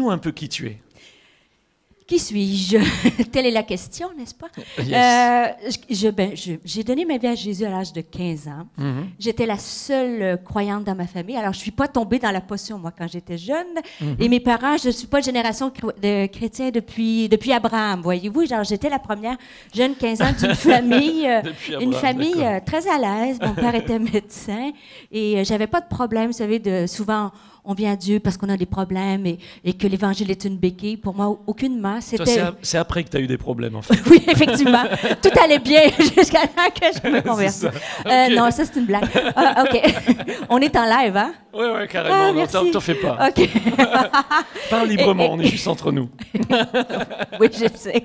Dis-nous un peu qui tu es. Qui suis-je? Telle est la question, n'est-ce pas? J'ai donné ma vie à Jésus à l'âge de 15 ans. J'étais la seule croyante dans ma famille. Alors, je ne suis pas tombée dans la potion, moi, quand j'étais jeune. Et mes parents, je ne suis pas de génération de chrétiens depuis Abraham, voyez-vous. Genre, j'étais la première jeune 15 ans d'une famille, très à l'aise. Mon père était médecin et j'avais pas de problème. Vous savez, souvent, on vient à Dieu parce qu'on a des problèmes et que l'Évangile est une béquille. Pour moi, aucunement. C'est après que tu as eu des problèmes, en fait. Oui, effectivement. Tout allait bien jusqu'à là que je me convertisse. Okay. Non, ça, c'est une blague. OK. On est en live, hein? Oui, carrément. T'en fais pas. OK. Parle librement, on est juste entre nous. Oui, je sais.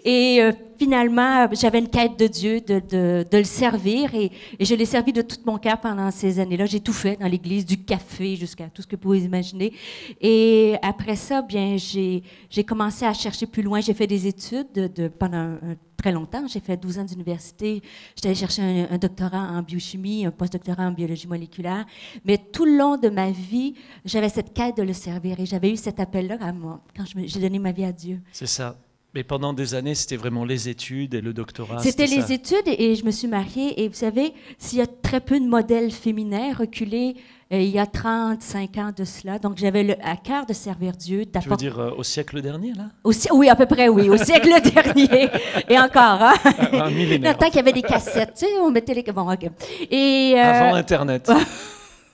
Et finalement, j'avais une quête de Dieu, de le servir, et je l'ai servi de tout mon cœur pendant ces années-là. J'ai tout fait dans l'Église, du café jusqu'à tout ce que vous pouvez imaginer. Et après ça, bien, j'ai commencé à chercher plus loin. J'ai fait des études pendant très longtemps. J'ai fait 12 ans d'université. J'étais allée chercher un doctorat en biochimie, un postdoctorat en biologie moléculaire. Mais tout le long de ma vie, j'avais cette quête de le servir, et j'avais eu cet appel-là à moi quand j'ai donné ma vie à Dieu. C'est ça. Mais pendant des années, c'était vraiment les études et le doctorat. C'était les études et je me suis mariée. Et vous savez, s'il y a très peu de modèles féminins reculés, il y a 35 ans de cela. Donc, j'avais à cœur de servir Dieu. Tu veux dire au siècle dernier, là? Oui, à peu près, oui. Au siècle dernier. Et encore, hein? Un millénaire. Tant qu'il y avait des cassettes, tu sais, on mettait les... Bon, OK. Avant Internet.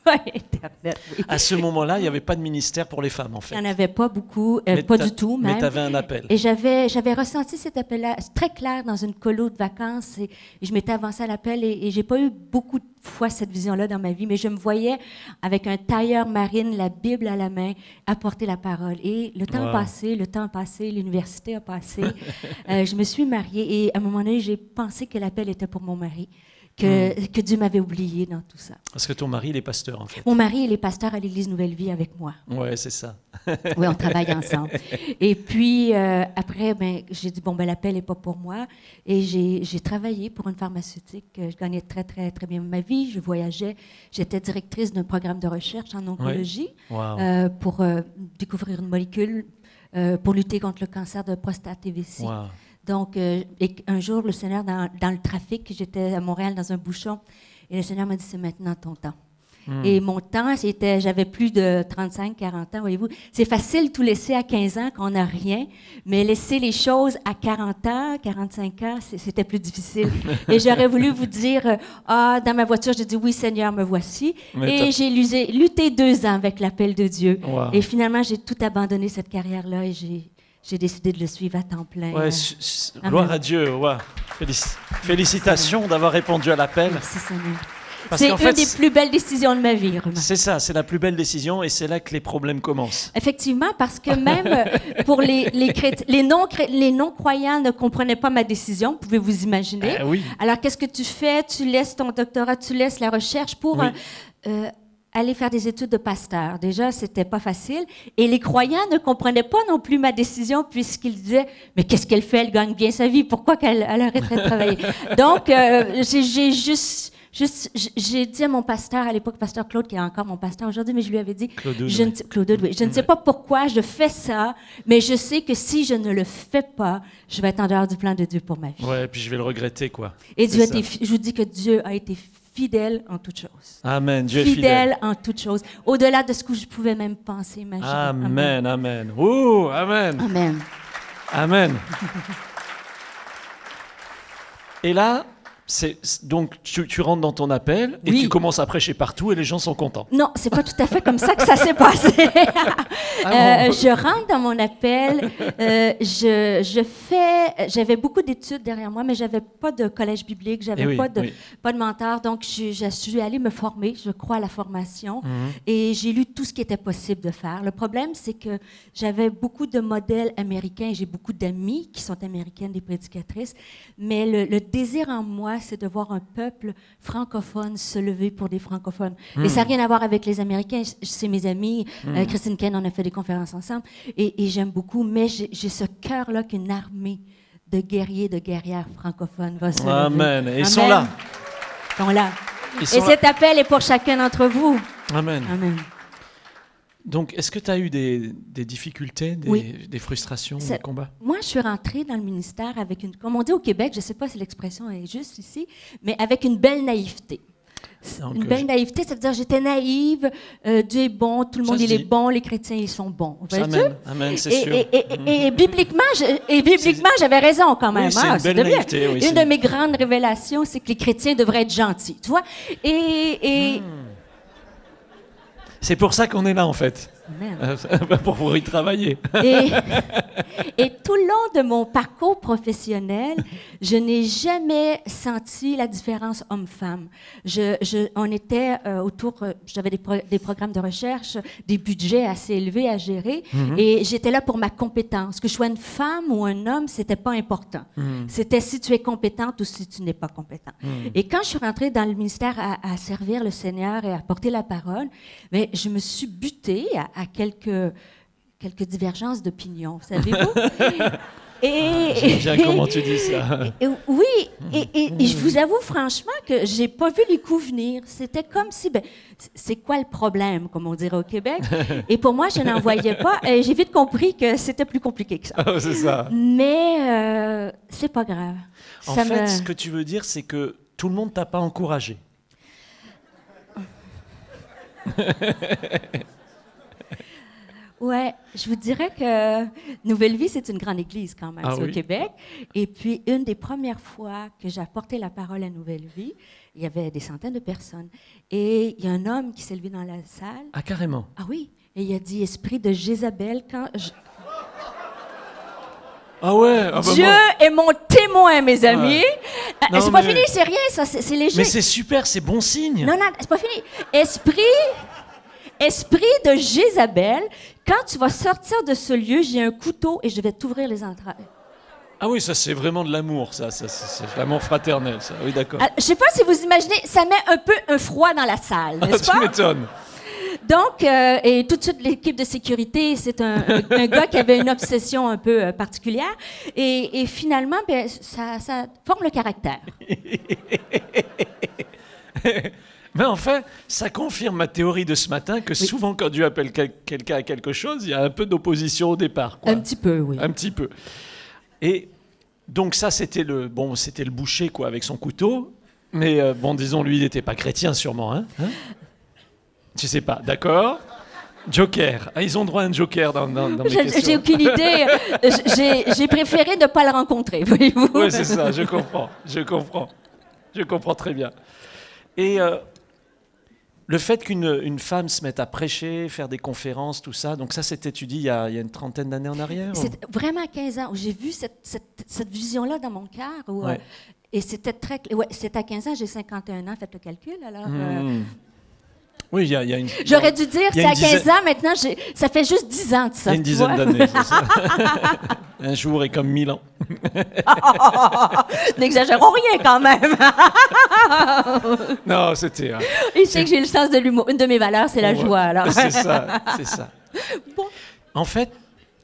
Internet, oui. À ce moment-là, il n'y avait pas de ministère pour les femmes, en fait. Il n'y en avait pas beaucoup, pas du tout même. Mais tu avais un appel. Et j'avais ressenti cet appel-là très clair dans une colo de vacances, et je m'étais avancée à l'appel, et j'ai pas eu beaucoup de fois cette vision-là dans ma vie, mais je me voyais avec un tailleur marine, la Bible à la main, apporter la parole. Et le temps a passé, l'université a passé. Je me suis mariée, et à un moment donné, j'ai pensé que l'appel était pour mon mari. Que Dieu m'avait oublié dans tout ça. Parce que ton mari, il est pasteur, en fait. Mon mari, il est pasteur à l'Église Nouvelle Vie avec moi. Oui, c'est ça. Oui, on travaille ensemble. Et puis, après, j'ai dit, l'appel n'est pas pour moi. Et j'ai travaillé pour une pharmaceutique. Je gagnais très, très, très bien ma vie. Je voyageais. J'étais directrice d'un programme de recherche en oncologie pour découvrir une molécule pour lutter contre le cancer de prostate et vessie. Wow. Donc, un jour, le Seigneur, dans le trafic, j'étais à Montréal dans un bouchon, et le Seigneur m'a dit, c'est maintenant ton temps. Et mon temps, j'avais plus de 35, 40 ans, voyez-vous. C'est facile tout laisser à 15 ans quand on n'a rien, mais laisser les choses à 40 ans, 45 ans, c'était plus difficile. Et j'aurais voulu vous dire, dans ma voiture, j'ai dit, oui, Seigneur, me voici. Et j'ai lutté 2 ans avec l'appel de Dieu. Wow. Et finalement, j'ai tout abandonné, cette carrière-là, et j'ai décidé de le suivre à temps plein. Ouais, gloire à Dieu. Ouais. Félicitations d'avoir répondu à l'appel. Merci, Seigneur. C'est une des plus belles décisions de ma vie. C'est ça, c'est la plus belle décision, et c'est là que les problèmes commencent. Effectivement, parce que même pour les non-croyants ne comprenaient pas ma décision, pouvez vous imaginer. Oui. Alors, qu'est-ce que tu fais? Tu laisses ton doctorat, tu laisses la recherche pour... aller faire des études de pasteur. Déjà, c'était pas facile. Et les croyants ne comprenaient pas non plus ma décision, puisqu'ils disaient, mais qu'est-ce qu'elle fait? Elle gagne bien sa vie. Pourquoi qu'elle arrêterait de travailler? Donc, j'ai dit à mon pasteur, à l'époque, pasteur Claude, qui est encore mon pasteur aujourd'hui, mais je lui avais dit, je ne sais pas pourquoi je fais ça, mais je sais que si je ne le fais pas, je vais être en dehors du plan de Dieu pour ma vie. Ouais, puis je vais le regretter, quoi. Et Dieu je vous dis que Dieu a été fidèle en toutes choses. Amen. Dieu est fidèle en toutes choses. Au-delà de ce que je pouvais même penser, imaginer. Amen, amen. Ouh, amen. Amen. Amen. Et là, donc tu rentres dans ton appel et tu commences à prêcher partout et les gens sont contents. Non, c'est pas tout à fait comme ça que ça s'est passé. Je rentre dans mon appel, j'avais beaucoup d'études derrière moi, mais j'avais pas de collège biblique, j'avais pas de mentor, donc je suis allée me former, je crois à la formation, et j'ai lu tout ce qui était possible de faire. Le problème, c'est que j'avais beaucoup de modèles américains, j'ai beaucoup d'amis qui sont américaines, des prédicatrices, mais le désir en moi, c'est de voir un peuple francophone se lever pour des francophones. Et ça n'a rien à voir avec les Américains. C'est mes amis. Christine Kane, on a fait des conférences ensemble. Et j'aime beaucoup. Mais j'ai ce cœur-là qu'une armée de guerriers, de guerrières francophones va se lever. Amen. Et ils sont là. Ils sont là. Et cet appel est pour chacun d'entre vous. Amen. Amen. Donc, est-ce que tu as eu des difficultés, des frustrations, des combats? Moi, je suis rentrée dans le ministère avec comme on dit au Québec, je ne sais pas si l'expression est juste ici, mais avec une belle naïveté. Donc, une belle naïveté, ça veut dire j'étais naïve, Dieu est bon, tout le monde il est bon, les chrétiens ils sont bons. Amen, amen, c'est sûr. Et bibliquement, j'avais raison quand même. Oui, c'est une belle naïveté. Oui, une de mes grandes révélations, c'est que les chrétiens devraient être gentils, tu vois. C'est pour ça qu'on est là, en fait. Pour y travailler. Et tout le long de mon parcours professionnel, je n'ai jamais senti la différence homme-femme. On était j'avais des programmes de recherche, des budgets assez élevés à gérer, et j'étais là pour ma compétence. Que je sois une femme ou un homme, c'était pas important. C'était si tu es compétente ou si tu n'es pas compétent. Et quand je suis rentrée dans le ministère à servir le Seigneur et à porter la parole, mais je me suis butée à quelques divergences d'opinion, savez-vous? J'aime bien comment tu dis ça. Oui, et je vous avoue franchement que j'ai pas vu les coups venir. C'était comme si, c'est quoi le problème, comme on dirait au Québec? Et pour moi, je n'en voyais pas. Et j'ai vite compris que c'était plus compliqué que ça. Oh, c'est ça. Mais c'est pas grave. En fait, ce que tu veux dire, c'est que tout le monde t'a pas encouragé. Ouais, je vous dirais que Nouvelle Vie, c'est une grande église quand même, au Québec. Et puis, une des premières fois que j'ai apporté la parole à Nouvelle Vie, il y avait des centaines de personnes. Et il y a un homme qui s'est levé dans la salle. Ah, carrément? Ah oui. Et il a dit, esprit de Jézabel, Ah ouais? Dieu est mon témoin, mes amis. Ouais. C'est pas fini, c'est rien, ça, c'est léger. Mais c'est super, c'est bon signe. Non, c'est pas fini. Esprit de Jézabel, quand tu vas sortir de ce lieu, j'ai un couteau et je vais t'ouvrir les entrailles. Ah oui, ça c'est vraiment de l'amour, ça c'est l'amour fraternel, ça. Oui, d'accord. Je sais pas si vous imaginez, ça met un peu un froid dans la salle, n'est-ce pas? Tu m'étonnes. Donc, et tout de suite, l'équipe de sécurité, c'est un gars qui avait une obsession un peu particulière. Et finalement, ça forme le caractère. Mais en fait, ça confirme ma théorie de ce matin que souvent, quand Dieu appelle quelqu'un à quelque chose, il y a un peu d'opposition au départ. Quoi. Un petit peu, oui. Un petit peu. Et donc ça, c'était le boucher quoi, avec son couteau. Mais disons, lui, il n'était pas chrétien sûrement. Hein je sais pas, d'accord. Joker. Ah, ils ont droit à un joker dans mes questions. J'ai aucune idée. J'ai préféré ne pas le rencontrer, voyez-vous. Oui, c'est ça, je comprends. Je comprends très bien. Et le fait qu'une femme se mette à prêcher, faire des conférences, tout ça, donc ça, c'était, tu dis, il y a une trentaine d'années en arrière? C'est vraiment à 15 ans où j'ai vu cette vision-là dans mon cœur. Et c'était très... Ouais, c'est à 15 ans, j'ai 51 ans, faites le calcul, alors... Oui, il y a une... J'aurais dû dire, c'est à 15 ans, maintenant, ça fait juste 10 ans de ça. Il y a une dizaine d'années, c'est ça. Un jour est comme 1000 ans. N'exagérons rien, quand même. Non, c'était... Il sait que j'ai le sens de l'humour. Une de mes valeurs, c'est la joie, alors. C'est ça. Bon. En fait,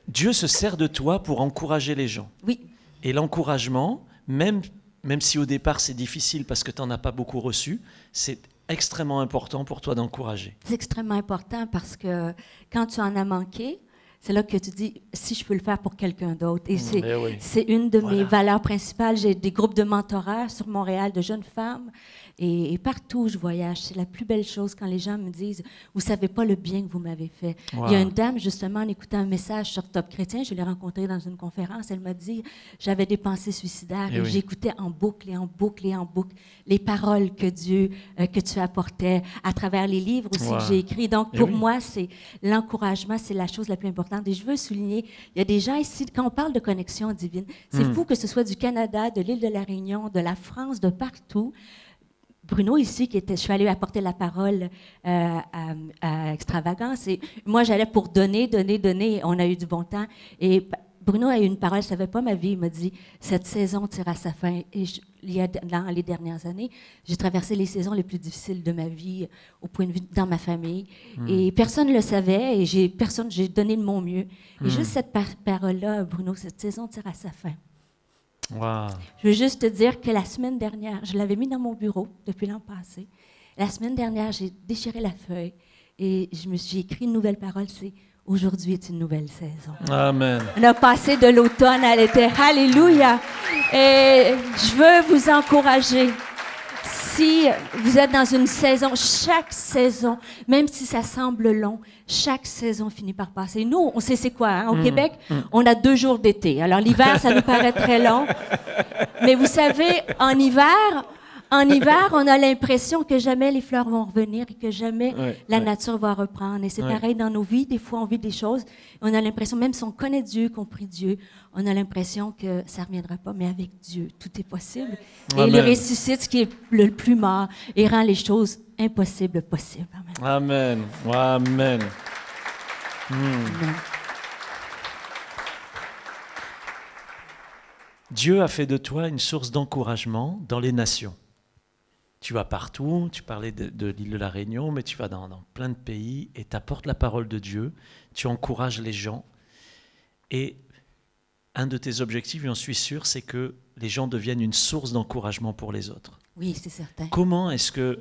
Dieu se sert de toi pour encourager les gens. Oui. Et l'encouragement, même si au départ, c'est difficile parce que tu n'en as pas beaucoup reçu, c'est extrêmement important pour toi d'encourager. C'est extrêmement important parce que quand tu en as manqué, c'est là que tu dis, si je peux le faire pour quelqu'un d'autre. Et c'est une de mes valeurs principales. J'ai des groupes de mentorat sur Montréal de jeunes femmes. Et partout où je voyage, c'est la plus belle chose quand les gens me disent « Vous ne savez pas le bien que vous m'avez fait. Wow. » Il y a une dame, justement, en écoutant un message sur Top Chrétien, je l'ai rencontrée dans une conférence, elle m'a dit « J'avais des pensées suicidaires et j'écoutais en boucle et en boucle et en boucle les paroles que Dieu, que tu apportais à travers les livres aussi que j'ai écrits. » Donc, pour moi, c'est l'encouragement, c'est la chose la plus importante. Et je veux souligner, il y a des gens ici, quand on parle de connexion divine, c'est fou que ce soit du Canada, de l'île de la Réunion, de la France, de partout. Bruno ici, je suis allée apporter la parole à Extravagance. Et moi, j'allais pour donner. On a eu du bon temps. Et Bruno a eu une parole, je ne savais pas ma vie. Il m'a dit, cette saison tire à sa fin. Et dans les dernières années, j'ai traversé les saisons les plus difficiles de ma vie, au point de vue dans ma famille. Et personne ne le savait. Et j'ai donné de mon mieux. Et juste cette parole-là, Bruno, cette saison tire à sa fin. Wow. Je veux juste te dire que la semaine dernière, je l'avais mis dans mon bureau depuis l'an passé. La semaine dernière, j'ai déchiré la feuille Et j'ai écrit une nouvelle parole, c'est « Aujourd'hui est une nouvelle saison ». Amen. On a passé de l'automne à l'été. Alléluia. Et je veux vous encourager. Si vous êtes dans une saison, chaque saison, même si ça semble long, chaque saison finit par passer. Nous, on sait c'est quoi, hein? Au Québec, on a 2 jours d'été. Alors l'hiver, ça nous paraît très long. Mais vous savez, en hiver, on a l'impression que jamais les fleurs vont revenir et que jamais la nature va reprendre. Et c'est pareil dans nos vies. Des fois, on vit des choses. On a l'impression, même si on connaît Dieu, qu'on prie Dieu, on a l'impression que ça ne reviendra pas. Mais avec Dieu, tout est possible. Et il ressuscite ce qui est le plus mort et rend les choses impossibles possibles. Amen. Amen. Amen. Dieu a fait de toi une source d'encouragement dans les nations. Tu vas partout, tu parlais de l'île de la Réunion, mais tu vas dans plein de pays et tu apportes la parole de Dieu, tu encourages les gens. Et un de tes objectifs, j'en suis sûr, c'est que les gens deviennent une source d'encouragement pour les autres. Oui, c'est certain. Comment est-ce que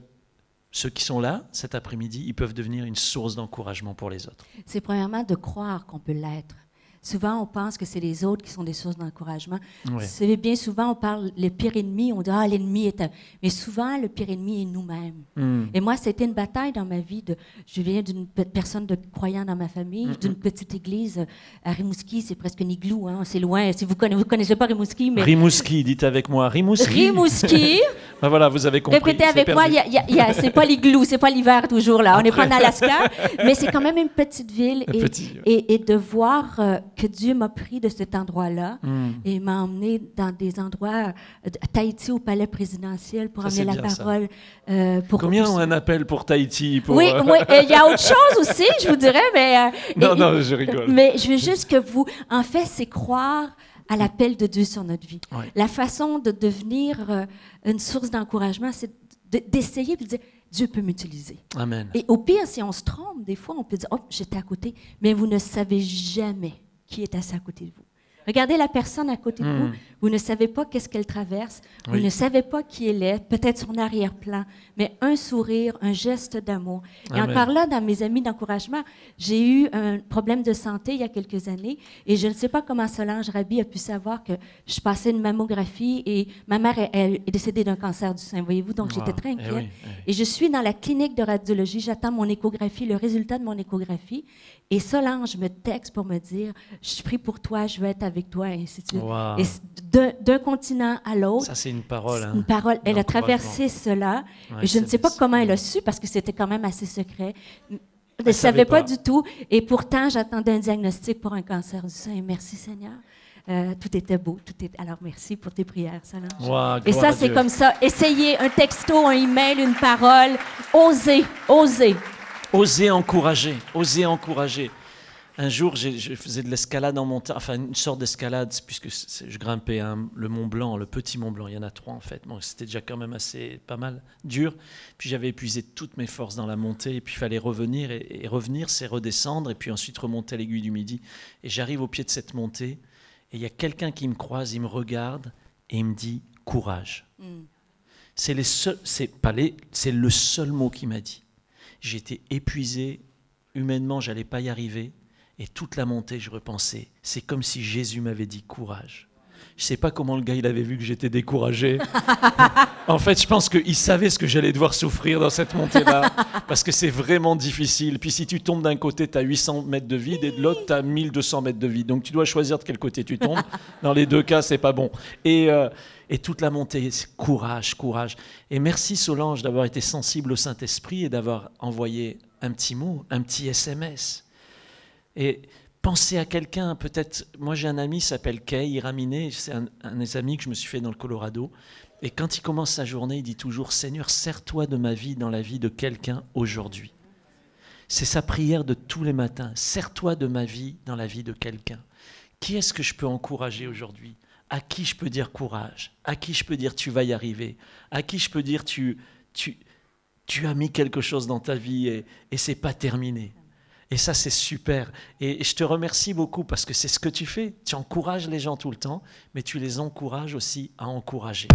ceux qui sont là cet après-midi, ils peuvent devenir une source d'encouragement pour les autres? C'est premièrement de croire qu'on peut l'être. Souvent, on pense que c'est les autres qui sont des sources d'encouragement. Ouais. C'est bien souvent, on parle le pire ennemi, on dit « Ah, l'ennemi est... » Mais souvent, le pire ennemi est nous-mêmes. Et moi, c'était une bataille dans ma vie. Je viens d'une personne de croyant dans ma famille, d'une petite église à Rimouski, c'est presque un igloo, hein, c'est loin. Si vous connaissez pas Rimouski, mais... Rimouski, dites avec moi, Rimouski. Rrimouski. Ben voilà, vous avez compris. Répétez avec moi, c'est pas l'igloo, c'est pas l'hiver toujours, là. On n'est pas en Alaska, mais c'est quand même une petite ville. Et de voir que Dieu m'a pris de cet endroit-là et m'a emmené dans des endroits, à Tahiti, au palais présidentiel, pour amener la parole. Combien ont un appel pour Tahiti? Oui, il y a autre chose aussi, je vous dirais, mais... non, je rigole. Mais je veux juste que vous... En fait, c'est croire à l'appel de Dieu sur notre vie. Ouais. La façon de devenir une source d'encouragement, c'est d'essayer de dire, Dieu peut m'utiliser. Amen. Et au pire, si on se trompe, des fois, on peut dire, oh, j'étais à côté, mais vous ne savez jamais qui est assis à côté de vous. Regardez la personne à côté de vous. Vous ne savez pas qu'est-ce qu'elle traverse. Vous ne savez pas qui elle est, peut-être son arrière-plan. Mais un sourire, un geste d'amour. Et encore là, dans mes amis d'encouragement, j'ai eu un problème de santé il y a quelques années. Et je ne sais pas comment Solange Rabi a pu savoir que je passais une mammographie et ma mère elle est décédée d'un cancer du sein, voyez-vous. Donc, j'étais très inquiète. Et je suis dans la clinique de radiologie. J'attends mon échographie, le résultat de mon échographie. Et Solange me texte pour me dire, je prie pour toi, je veux être avec toi, et ainsi de suite. Wow. Et d'un continent à l'autre. Ça, c'est une parole. Hein, une parole. Elle a traversé cela. Ouais, et je ne sais pas comment elle a su, parce que c'était quand même assez secret. Elle ne savait pas du tout. Et pourtant, j'attendais un diagnostic pour un cancer du sein. Et merci, Seigneur. Tout était beau. Alors, merci pour tes prières, Solange. Wow, et ça, c'est comme ça. Essayez un texto, un email, une parole. Osez, osez. Oser encourager, oser encourager. Un jour, je faisais de l'escalade en montagne, enfin une sorte d'escalade, puisque je grimpais le Mont Blanc, le petit Mont Blanc, il y en a 3 en fait. Bon, c'était déjà quand même assez pas mal dur. Puis j'avais épuisé toutes mes forces dans la montée, et puis il fallait revenir, et revenir, c'est redescendre, et puis ensuite remonter à l'Aiguille du Midi. Et j'arrive au pied de cette montée, et il y a quelqu'un qui me croise, il me regarde, et il me dit « courage ». C'est le seul mot qu'il m'a dit. J'étais épuisé, humainement, j'allais pas y arriver. Et toute la montée, je repensais, c'est comme si Jésus m'avait dit courage. Je sais pas comment le gars, il avait vu que j'étais découragé. En fait, je pense qu'il savait ce que j'allais devoir souffrir dans cette montée-là, parce que c'est vraiment difficile. Puis si tu tombes d'un côté, tu as 800 mètres de vide, et de l'autre, tu as 1200 mètres de vide. Donc tu dois choisir de quel côté tu tombes. Dans les 2 cas, c'est pas bon. Et toute la montée, c'est courage, courage. Et merci Solange d'avoir été sensible au Saint-Esprit et d'avoir envoyé un petit mot, un petit SMS. Et pensez à quelqu'un, peut-être, moi j'ai un ami qui s'appelle Kay Iraminé, c'est un des amis que je me suis fait dans le Colorado. Et quand il commence sa journée, il dit toujours « Seigneur, sers-toi de ma vie dans la vie de quelqu'un aujourd'hui ». C'est sa prière de tous les matins. « Sers-toi de ma vie dans la vie de quelqu'un ». Qui est-ce que je peux encourager aujourd'hui ? À qui je peux dire courage? À qui je peux dire tu vas y arriver? À qui je peux dire tu as mis quelque chose dans ta vie et c'est pas terminé? Et ça, c'est super. Et je te remercie beaucoup parce que c'est ce que tu fais. Tu encourages les gens tout le temps, mais tu les encourages aussi à encourager.